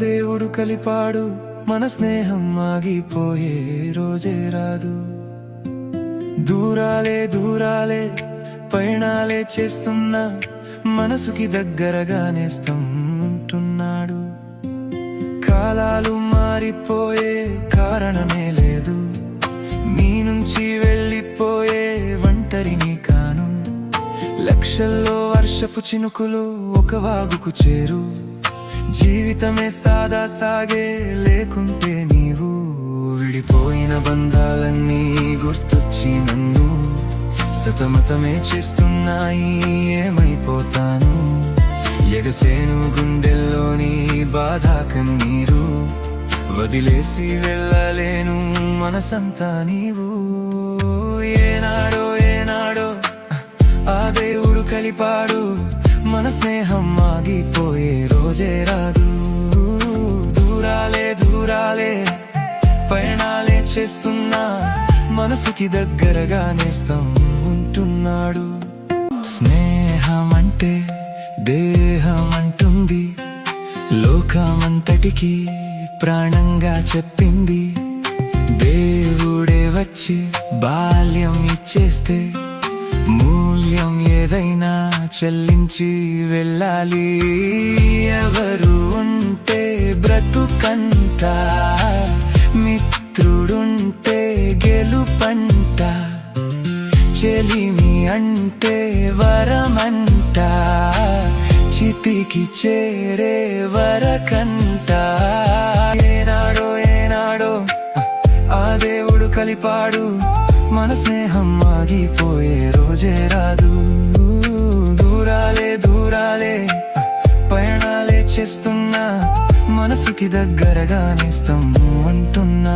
దేవుడు కలిపాడు మన స్నేహం ఆగిపోయే రోజే రాదు. దూరాలే దూరాలే పయనాలే చేస్తున్నా మనసుకి దగ్గరగా నేస్తుంటున్నాడు. కాలాలు మారిపోయే కారణమే లేదు, నీ నుంచి వెళ్ళిపోయే ఒంటరిని కాను. లక్షల్లో వర్షపు చినుకులు ఒక వాగుకు చేరు, జీవితమే సాదా సాగే లేకుంటే నీవు. విడిపోయిన బంధాలన్నీ గుర్తొచ్చి నన్ను సతమతమే చేస్తున్నాయి, ఏమైపోతాను. ఎగసేను గుండెల్లోని బాధ కన్నీరు, వదిలేసి వెళ్ళలేను మనసంతా నీవు. ఏనాడో ఏనాడో ఆ దేవుడు కలిపాడు మన స్నేహం ఆగిపోయే రోజే రాదు. దూరాలే దూరాలే పయనాలే చేస్తున్నా మనసుకి దగ్గరగా నేస్తం ఉంటున్నాడు. స్నేహం అంటే దేహం అంటుంది, లోకమంతటికి ప్రాణంగా చెప్పింది. దేవుడే వచ్చి బాల్యం ఇచ్చేస్తే మూల్యం ఏదైనా చెల్లించి వెళ్ళాలి. ఎవరు ఉంటే బ్రతుకంట, మిత్రుడుంటే గెలుపంట, చెలిమి అంటే వరమంట, చితికి చేరే వరకంట. ఏనాడో ఏనాడో ఆ దేవుడు కలిపాడు మన స్నేహం ఆగిపోయే రోజే రాదు. దూరాలే దూరాలే పయనాలే చేస్తున్నా మనసుకి దగ్గరగా నేస్తం అంటున్నా.